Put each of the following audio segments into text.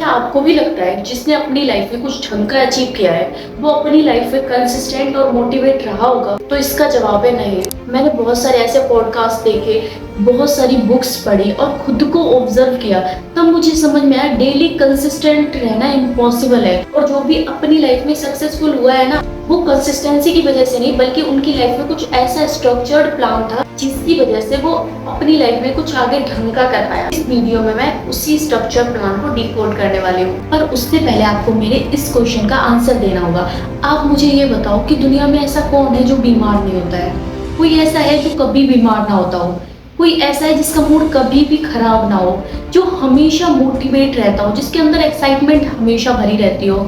आपको भी लगता है जिसने अपनी लाइफ में कुछ ढंग का अचीव किया है वो अपनी लाइफ में कंसिस्टेंट और मोटिवेट रहा होगा? तो इसका जवाब है नहीं। मैंने बहुत सारे ऐसे पॉडकास्ट देखे, बहुत सारी बुक्स पढ़ी और खुद को ऑब्जर्व किया, तब मुझे समझ में आया डेली कंसिस्टेंट रहना इम्पॉसिबल है। और जो भी अपनी लाइफ में सक्सेसफुल हुआ है ना, वो कंसिस्टेंसी की वजह से नहीं बल्कि उनकी लाइफ में कुछ ऐसा स्ट्रक्चर्ड प्लान था जिसकी वजह से वो अपनी लाइफ में कुछ आगे ढंग का कर पाया। इस वीडियो में मैं उसी स्ट्रक्चर प्लान को डिकोड करने वाली हूँ। पर उससे पहले आपको मेरे इस क्वेश्चन का आंसर देना होगा। आप मुझे ये बताओ कि दुनिया में ऐसा कौन है जो बीमार नहीं होता है? कोई ऐसा है जो कभी बीमार ना होता हो? कोई ऐसा है जिसका मूड कभी भी खराब ना हो, जो हमेशा मोटिवेट रहता हो, जिसके अंदर एक्साइटमेंट हमेशा भरी रहती हो?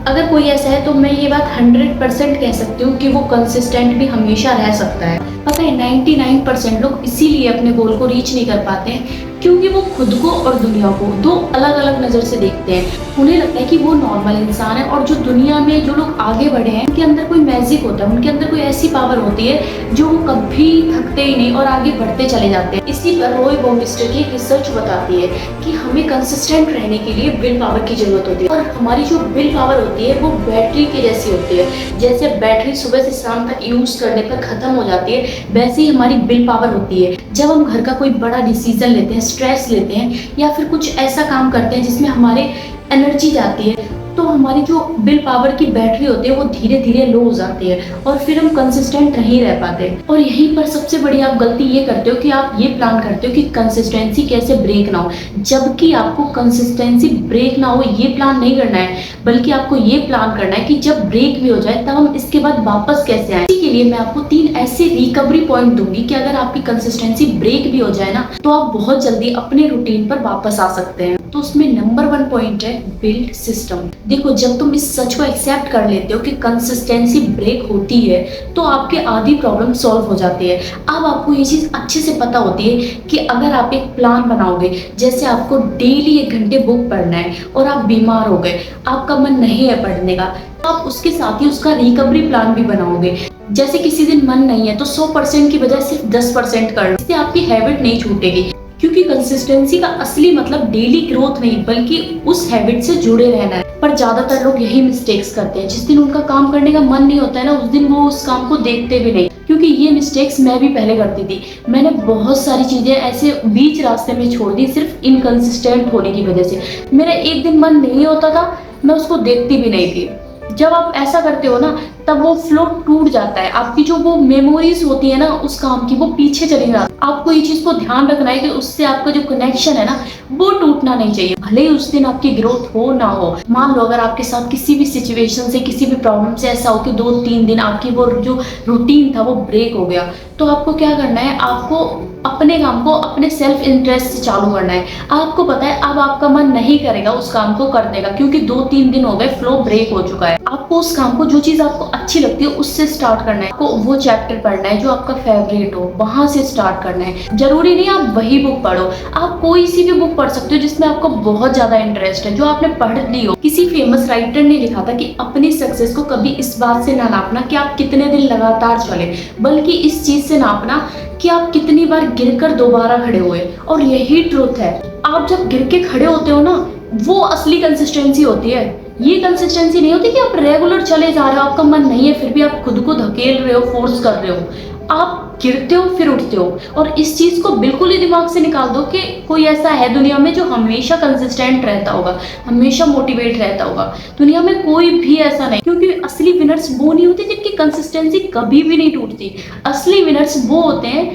अगर कोई ऐसा है तो मैं ये बात 100% कह सकती हूँ कि वो कंसिस्टेंट भी हमेशा रह सकता है। पता है 99% लोग इसीलिए अपने गोल को रीच नहीं कर पाते हैं क्योंकि वो खुद को और दुनिया को दो अलग अलग नज़र से देखते हैं। उन्हें लगता है कि वो नॉर्मल इंसान है और जो दुनिया में जो लोग आगे बढ़े हैं उनके अंदर कोई मैजिक होता है, उनके अंदर कोई ऐसी पावर होती है जो वो कभी थकते ही नहीं और आगे बढ़ते चले जाते हैं। इसी पर रॉय बर्मिस्टर की रिसर्च बताती है कि हमें कंसिस्टेंट रहने के लिए विल पावर की जरूरत होती है। और हमारी जो विल पावर होती है वो बैटरी के जैसी होती है। जैसे बैटरी सुबह से शाम तक यूज करने पर खत्म हो जाती है, वैसे ही हमारी विल पावर होती है। जब हम घर का कोई बड़ा डिसीजन लेते हैं, स्ट्रेस लेते हैं या फिर कुछ ऐसा काम करते हैं जिसमें हमारे एनर्जी जाती है, तो हमारी जो विल पावर की बैटरी होती है वो धीरे धीरे लो हो जाती है और फिर हम कंसिस्टेंट नहीं रह पाते। और यहीं पर सबसे बड़ी आप गलती ये करते हो कि आप ये प्लान करते हो कि कंसिस्टेंसी कैसे ब्रेक ना हो, जबकि आपको कंसिस्टेंसी ब्रेक ना हो ये प्लान नहीं करना है, बल्कि आपको ये प्लान करना है कि जब ब्रेक भी हो जाए तब हम इसके बाद वापस कैसे आए। इसी के लिए मैं आपको 3 ऐसे रिकवरी पॉइंट दूंगी कि अगर आपकी कंसिस्टेंसी ब्रेक भी हो जाए ना तो आप बहुत जल्दी अपने रूटीन पर वापस आ सकते हैं। तो उसमें नंबर 1 पॉइंट है बिल्ड सिस्टम। देखो, जब तुम इस सच को एक्सेप्ट कर लेते हो कि कंसिस्टेंसी ब्रेक होती है तो आपके आधी प्रॉब्लम सॉल्व हो जाती है। अब आपको ये चीज़ अच्छे से पता होती है कि अगर आप एक प्लान बनाओगे, जैसे आपको डेली 1 घंटे बुक पढ़ना है और आप बीमार हो गए, आपका मन नहीं है पढ़ने का, तो आप उसके साथ ही उसका रिकवरी प्लान भी बनाओगे। जैसे किसी दिन मन नहीं है तो 100% की बजाय सिर्फ 10% कर लो, इससे आपकी हैबिट नहीं छूटेगी। क्योंकि कंसिस्टेंसी का असली मतलब डेली ग्रोथ नहीं बल्कि उस हैबिट से जुड़े रहना है। पर ज्यादातर लोग यही मिस्टेक्स करते हैं। जिस दिन उनका काम करने का मन नहीं होता है ना, उस दिन वो उस काम को देखते भी नहीं। क्योंकि ये मिस्टेक्स मैं भी पहले करती थी। मैंने बहुत सारी चीजें ऐसे बीच रास्ते में छोड़ दी सिर्फ इनकंसिस्टेंट होने की वजह से। मेरा एक दिन मन नहीं होता था, मैं उसको देखती भी नहीं थी। जब आप ऐसा करते हो ना तब वो फ्लो टूट जाता है, आपकी जो वो मेमोरीज होती है ना उस काम की वो पीछे चली जाती है। आपको ये चीज को ध्यान रखना है कि उससे आपका जो कनेक्शन है ना वो टूटना नहीं चाहिए, भले ही उस दिन आपकी ग्रोथ हो ना हो। मान लो अगर आपके साथ किसी भी सिचुएशन से, किसी भी प्रॉब्लम से ऐसा हो कि 2-3 दिन आपकी वो जो रूटीन था वो ब्रेक हो गया, तो आपको क्या करना है, आपको अपने काम को अपने सेल्फ इंटरेस्ट से चालू करना है। आपको पता है अब आपका मन नहीं करेगा उस काम को करने का क्योंकि 2-3 दिन हो गए, फ्लो ब्रेक हो चुका है। आपको उस काम को, जो चीज आपको अच्छी लगती है उससे स्टार्ट करना है। आपको वो चैप्टर पढ़ना है जो आपका फेवरेट हो, वहां से स्टार्ट करना है। जरूरी नहीं आप वही बुक पढ़ो, आप कोई सी भी बुक पढ़ सकते हो जिसमें आपको बहुत ज्यादा इंटरेस्ट है, जो आपने पढ़ ली हो। किसी फेमस राइटर ने लिखा था कि अपनी सक्सेस को कभी इस बात से ना नापना कि आप कितने दिन लगातार चले, बल्कि इस चीज से नापना कि आप कितनी बार गिरकर दोबारा खड़े हुए। और यही ट्रूथ है, आप जब गिर के खड़े होते हो ना वो असली कंसिस्टेंसी होती है। ये कंसिस्टेंसी नहीं होती कि आप रेगुलर चले जा रहे हो, आपका मन नहीं है फिर भी आप खुद को धकेल रहे हो, फोर्स कर रहे हो। आप गिरते हो फिर उठते हो। और इस चीज को बिल्कुल ही दिमाग से निकाल दो कि कोई ऐसा है दुनिया में जो हमेशा कंसिस्टेंट रहता होगा, हमेशा मोटिवेट रहता होगा। दुनिया में कोई भी ऐसा नहीं, क्योंकि असली विनर्स वो नहीं होते जिनकी कंसिस्टेंसी कभी भी नहीं टूटती। असली विनर्स वो होते हैं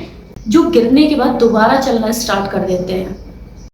जो गिरने के बाद दोबारा चलना स्टार्ट कर देते हैं।